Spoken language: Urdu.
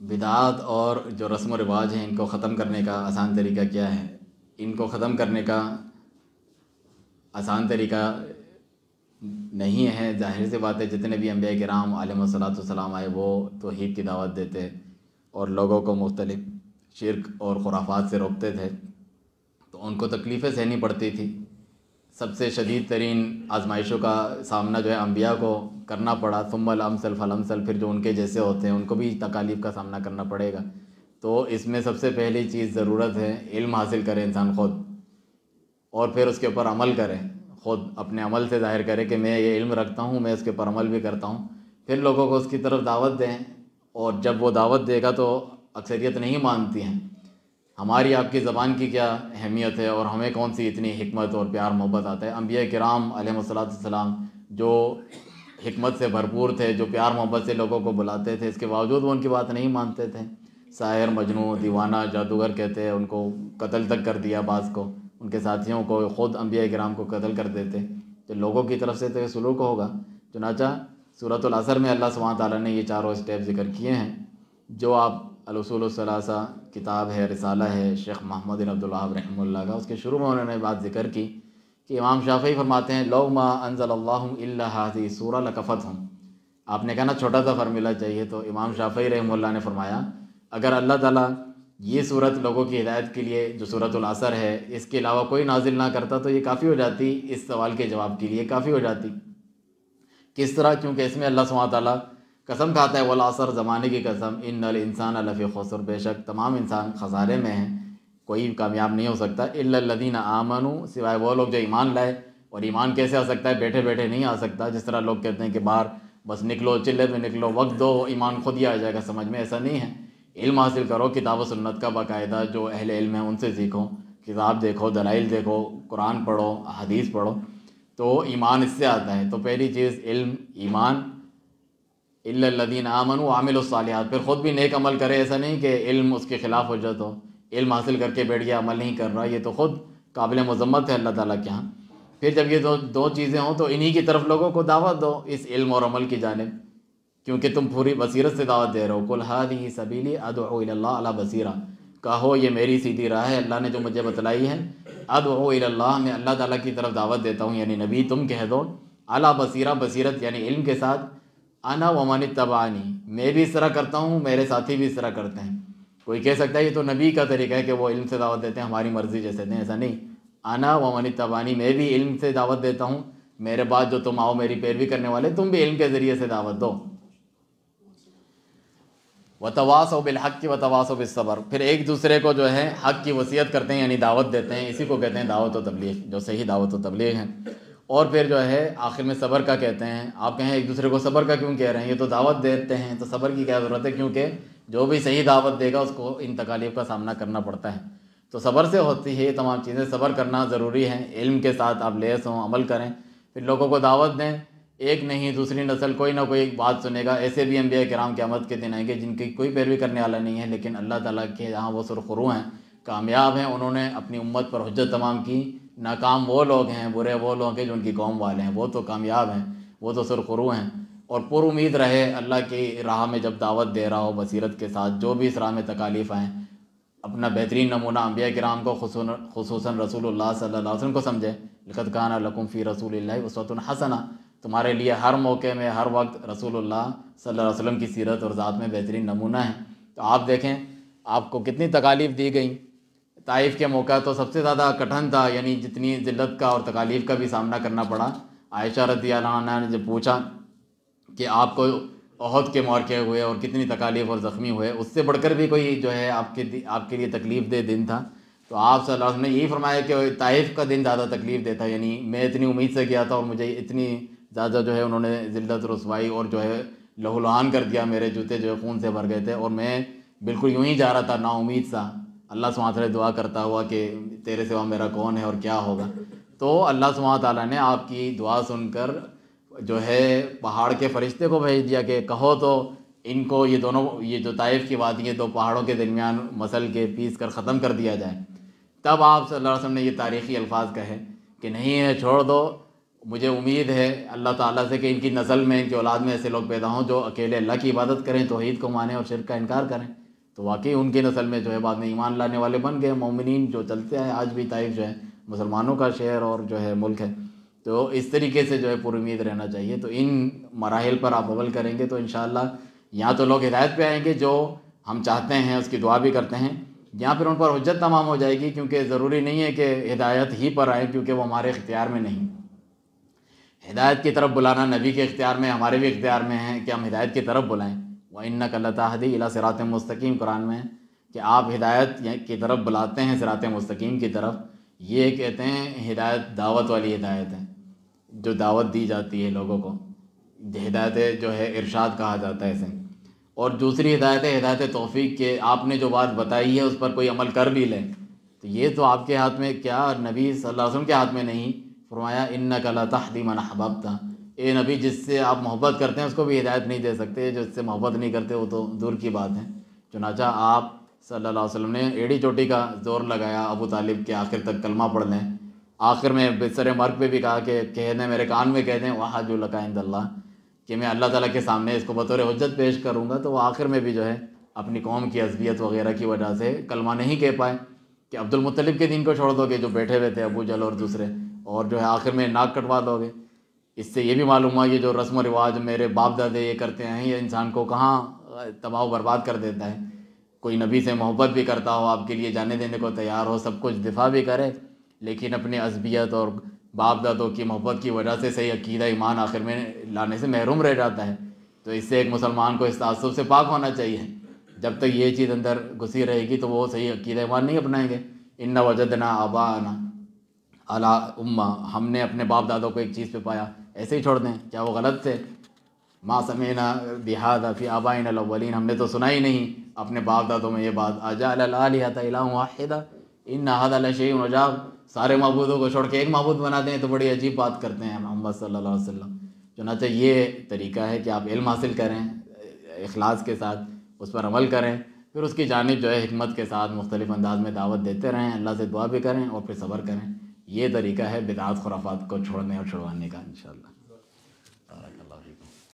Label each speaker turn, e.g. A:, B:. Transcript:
A: بدعات اور جو رسم و رواج ہیں ان کو ختم کرنے کا آسان طریقہ کیا ہے؟ ان کو ختم کرنے کا آسان طریقہ نہیں ہے. ظاہر سی بات ہے جتنے بھی انبیاء کرام علیہم الصلوۃ والسلام آئے وہ توحید کی دعوت دیتے اور لوگوں کو مختلف شرک اور خرافات سے روکتے تھے، تو ان کو تکلیفیں سہنی پڑتی تھی. سب سے شدید ترین آزمائشوں کا سامنا جو ہے انبیاء کو کرنا پڑا. ثم الامثل فالامثل، پھر جو ان کے جیسے ہوتے ہیں ان کو بھی تکالیف کا سامنا کرنا پڑے گا. تو اس میں سب سے پہلی چیز ضرورت ہے علم حاصل کرے انسان خود، اور پھر اس کے اوپر عمل کرے. خود اپنے عمل سے ظاہر کرے کہ میں یہ علم رکھتا ہوں، میں اس کے اوپر عمل بھی کرتا ہوں. پھر لوگوں کو اس کی طرف دعوت دیں، اور جب وہ دعوت دے گا تو اکثریت نہیں مانتی ہیں. ہماری آپ کی زبان کی کیا اہمیت ہے اور ہمیں کون سی اتنی حکمت اور پیار محبت آتا ہے. انبیاء کرام علیہم الصلوۃ والسلام جو حکمت سے بھرپور تھے، جو پیار محبت سے لوگوں کو بلاتے تھے، اس کے باوجود وہ ان کی بات نہیں مانتے تھے. ساحر، مجنوں، دیوانہ، جادوگر کہتے ہیں، ان کو قتل تک کر دیا. بعض کو، ان کے ساتھیوں کو، خود انبیاء کرام کو قتل کر دیتے. تو لوگوں کی طرف سے تو یہ سلوک ہوگا. چنانچہ سورۃ العصر میں اللہ سبحانہ تعالیٰ نے یہ چاروں اسٹیپ ذکر کیے ہیں، جو آپ الاصول الثلاثہ کتاب ہے، رسالہ ہے شیخ محمد بن عبد الوہاب رحمہ اللہ کا، اس کے شروع میں انہوں نے بات ذکر کی کہ امام شافعی فرماتے ہیں لو ما انزل اللہ الا هذه السورہ لکفتہم. آپ نے کہا نا چھوٹا سا فارمولہ چاہیے، تو امام شافعی رحمہ اللہ نے فرمایا اگر اللہ تعالیٰ یہ صورت لوگوں کی ہدایت کے لیے جو سورۃ العصر ہے اس کے علاوہ کوئی نازل نہ کرتا تو یہ کافی ہو جاتی، اس سوال کے جواب کے لیے کافی ہو جاتی. کس طرح؟ کیونکہ اس میں اللہ سبحانہ تعالیٰ قسم کھاتا ہے والعصر، زمانے کی قسم، ان الانسان لفی خسر، بے شک تمام انسان خسارے میں ہیں، کوئی کامیاب نہیں ہو سکتا. الا الذین آمنوا، سوائے وہ لوگ جو ایمان لائے. اور ایمان کیسے آ سکتا ہے؟ بیٹھے بیٹھے نہیں آ سکتا. جس طرح لوگ کہتے ہیں کہ باہر بس نکلو، چلے میں نکلو، وقت دو، ایمان خود ہی آ جائے گا سمجھ میں. ایسا نہیں ہے. علم حاصل کرو، کتاب و سنت کا باقاعدہ جو اہل علم ہیں ان سے سیکھو، کتاب دیکھو، دلائل دیکھو، قرآن پڑھو، حدیث پڑھو، تو ایمان اس سے آتا ہے. تو پہلی چیز علم، ایمان. الا الذین آمنوا وعملوا الصالحات، پھر خود بھی نیک عمل کرے. ایسا نہیں کہ علم اس کے خلاف حجت ہو، علم حاصل کر کے بیٹھ گیا، عمل نہیں کر رہا، یہ تو خود قابل مذمت ہے اللہ تعالیٰ کے ہاں. پھر جب یہ دو چیزیں ہوں تو انہی کی طرف لوگوں کو دعوت دو، اس علم اور عمل کی جانب، کیونکہ تم پوری بصیرت سے دعوت دے رہے ہو. قل ھذہ سبیلی ادعو الی اللہ علی بصیرہ، کہو یہ میری سیدھی راہ ہے اللہ نے جو مجھے بتلائی ہے. ادعو الی اللہ، میں اللہ تعالیٰ کی طرف دعوت دیتا ہوں، یعنی نبی تم کہہ دو. علی بصیرہ، بصیرت یعنی علم کے ساتھ. انا ومن اتبعنی، میں بھی اس طرح کرتا ہوں، میرے ساتھی بھی اس طرح کرتے ہیں. کوئی کہہ سکتا ہے یہ تو نبی کا طریقہ ہے کہ وہ علم سے دعوت دیتے ہیں، ہماری مرضی جیسے دیں. ایسا نہیں. انا ومن اتبعنی، میں بھی علم سے دعوت دیتا ہوں، میرے بعد جو تم آؤ میری پیروی کرنے والے، تم بھی علم کے ذریعے سے دعوت دو. وتواصوا بالحق وتواصوا بالصبر، پھر ایک دوسرے کو جو ہے حق کی وصیت کرتے ہیں، یعنی دعوت دیتے ہیں. اسی کو کہتے ہیں دعوت و تبلیغ، جو صحیح دعوت و تبلیغ ہے. اور پھر جو ہے آخر میں صبر کا کہتے ہیں. آپ کہیں ایک دوسرے کو صبر کا کیوں کہہ رہے ہیں؟ یہ تو دعوت دیتے ہیں، تو صبر کی کیا ضرورت ہے؟ کیونکہ جو بھی صحیح دعوت دے گا اس کو ان تکالیف کا سامنا کرنا پڑتا ہے. تو صبر سے ہوتی ہے یہ تمام چیزیں. صبر کرنا ضروری ہے. علم کے ساتھ آپ لیس ہوں، عمل کریں، پھر لوگوں کو دعوت دیں. ایک نہیں دوسری نسل کوئی نہ کوئی بات سنے گا. ایسے بھی انبیاء کرام قیامت کے دن آئیں گے جن کی کوئی پیروی کرنے والا نہیں ہے، لیکن اللہ تعالیٰ کے یہاں وہ سرخرو ہیں، کامیاب ہیں. انہوں نے اپنی امت پر حجت تمام کی. ناکام وہ لوگ ہیں، برے وہ لوگ ہیں جو ان کی قوم والے ہیں، وہ تو کامیاب ہیں، وہ تو سرخرو ہیں. اور پر امید رہے اللہ کی راہ میں جب دعوت دے رہا ہو بصیرت کے ساتھ. جو بھی اس راہ میں تکالیف آئیں، اپنا بہترین نمونہ انبیاء کرام کو، خصوصاً رسول اللہ صلی اللہ علیہ وسلم کو سمجھے. لقد کان لکم فی رسول اللہ اسوۃ حسنہ، تمہارے لیے ہر موقع میں ہر وقت رسول اللہ صلی اللہ علیہ وسلم کی سیرت اور ذات میں بہترین نمونہ ہے. تو آپ دیکھیں آپ کو کتنی تکالیف دی گئیں. طائف کے موقع تو سب سے زیادہ کٹھن تھا، یعنی جتنی ذلت کا اور تکالیف کا بھی سامنا کرنا پڑا. عائشہ رضی اللہ عنہا نے جب پوچھا کہ آپ کو احد کے معرکے ہوئے اور کتنی تکالیف اور زخمی ہوئے، اس سے بڑھ کر بھی کوئی جو ہے آپ کے لیے تکلیف دہ دن تھا؟ تو آپ صلی اللہ علیہ وسلم نے یہی فرمایا کہ طائف کا دن زیادہ تکلیف دیتا، یعنی میں اتنی امید سے گیا تھا اور مجھے اتنی زیادہ جو ہے انہوں نے ذلت رسوائی اور جو ہے لہو لہان کر دیا. میرے جوتے جو ہے خون سے بھر گئے تھے اور میں بالکل یوں ہی جا رہا تھا نا امید سا، اللہ سبحانہ تعالیٰ دعا کرتا ہوا کہ تیرے سوا میرا کون ہے اور کیا ہوگا. تو اللہ سبحانہ تعالیٰ نے آپ کی دعا سن کر جو ہے پہاڑ کے فرشتے کو بھیج دیا کہ کہو تو ان کو یہ دونوں، یہ جو طائف کی وادی ہے، دو پہاڑوں کے درمیان مسل کے پیس کر ختم کر دیا جائے. تب آپ صلی اللہ علیہ وسلم نے یہ تاریخی الفاظ کہے کہ نہیں ہے، چھوڑ دو، مجھے امید ہے اللہ تعالیٰ سے کہ ان کی نسل میں، ان کی اولاد میں ایسے لوگ پیدا ہوں جو اکیلے اللہ کی عبادت کریں، توحید کو مانیں اور شرک کا انکار کریں، تو واقعی ان کی نسل میں جو ہے بعد میں ایمان لانے والے بن گئے مومنین جو چلتے ہیں۔ آج بھی طائف جو ہے مسلمانوں کا شہر اور جو ہے ملک ہے، تو اس طریقے سے جو ہے پر امید رہنا چاہیے۔ تو ان مراحل پر آپ عمل کریں گے تو انشاءاللہ یہاں تو لوگ ہدایت پہ آئیں گے جو ہم چاہتے ہیں، اس کی دعا بھی کرتے ہیں، یہاں پھر ان پر حجت تمام ہو جائے گی، کیونکہ ضروری نہیں ہے کہ ہدایت ہی پر آئیں، کیونکہ وہ ہمارے اختیار میں نہیں۔ ہدایت کی طرف بلانا نبی کے اختیار میں، ہمارے بھی اختیار میں ہے کہ ہم ہدایت کی طرف بلائیں۔ وَإِنَّكَ لَتَهْدِي إِلَىٰ صِرَاطٍ مُسْتَقِيمٍ قرآن میں ہے کہ آپ ہدایت کی طرف بلاتے ہیں، صراط مستقیم کی طرف۔ یہ کہتے ہیں ہدایت دعوت والی ہدایت ہے، جو دعوت دی جاتی ہے لوگوں کو، ہدایت جو ہے ارشاد کہا جاتا ہے اسے۔ اور دوسری ہدایت ہے ہدایت توفیق، کہ آپ نے جو بات بتائی ہے اس پر کوئی عمل کر بھی لیں، تو یہ تو آپ کے ہاتھ میں، کیا نبی صلی اللہ علیہ وسلم کے ہاتھ میں نہیں؟ فرمایا اِنَّكَ لَتَهْدِي مَنْ أَحْبَبْتَ، اے نبی جس سے آپ محبت کرتے ہیں اس کو بھی ہدایت نہیں دے سکتے، جو اس سے محبت نہیں کرتے وہ تو دور کی بات ہے۔ چنانچہ آپ صلی اللہ علیہ وسلم نے ایڑی چوٹی کا زور لگایا ابو طالب کے آخر تک کلمہ پڑھ لیں، آخر میں بستر مرگ پہ بھی کہا کہ کہہ دیں، میرے کان میں کہہ دیں وَحَاجُّ لَكَ عِندَ اللّہ، کہ میں اللہ تعالیٰ کے سامنے اس کو بطور حجت پیش کروں گا۔ تو وہ آخر میں بھی جو ہے اپنی قوم کی عصبیت وغیرہ کی وجہ سے کلمہ نہیں کہہ پائے، کہ عبد المطلب کے دین کو چھوڑ دو گے جو بیٹھے ہوئے تھے ابو جہل اور دوسرے، اور جو ہے آخر میں ناک کٹوا دو گے۔ اس سے یہ بھی معلوم ہوا یہ جو رسم و رواج میرے باپ دادے یہ کرتے ہیں، یہ انسان کو کہاں تباہ و برباد کر دیتا ہے۔ کوئی نبی سے محبت بھی کرتا ہو، آپ کے لیے جانے دینے کو تیار ہو، سب کچھ دفاع بھی کرے، لیکن اپنی عصبیت اور باپ دادوں کی محبت کی وجہ سے صحیح عقیدہ ایمان آخر میں لانے سے محروم رہ جاتا ہے۔ تو اس سے ایک مسلمان کو اس تعصب سے پاک ہونا چاہیے۔ جب تک یہ چیز اندر گھسی رہے گی تو وہ صحیح عقیدہ ایمان نہیں اپنائیں گے۔ اِنَّ وَجَدْنَا آبَاءَنَا عَلَىٰ أُمَّةٍ، ہم نے اپنے باپ دادوں کو ایک چیز پہ پایا، ایسے ہی چھوڑ دیں؟ کیا وہ غلط تھے؟ مَا سَمِعْنَا بِهَٰذَا فِي آبَائِنَا الْأَوَّلِينَ، ہم نے تو سنا ہی نہیں اپنے باپ دادوں میں یہ بات۔ أَجَعَلَ الْآلِهَةَ إِلَٰهًا وَاحِدًا إِنَّ هَٰذَا لَشَيْءٌ عُجَابٌ، سارے معبودوں کو چھوڑ کے ایک معبود بنا دیں تو بڑی عجیب بات کرتے ہیں محمد صلی اللہ علیہ وسلم۔ چنانچہ یہ طریقہ ہے کہ آپ علم حاصل کریں اخلاص کے ساتھ، اس پر عمل کریں، پھر اس کی جانب جو ہے حکمت کے ساتھ مختلف انداز میں دعوت دیتے رہیں، اللہ سے دعا بھی کریں اور پھر صبر کریں۔ یہ طریقہ ہے بدعات خرافات کو چھوڑنے اور چھڑوانے کا انشاءاللہ۔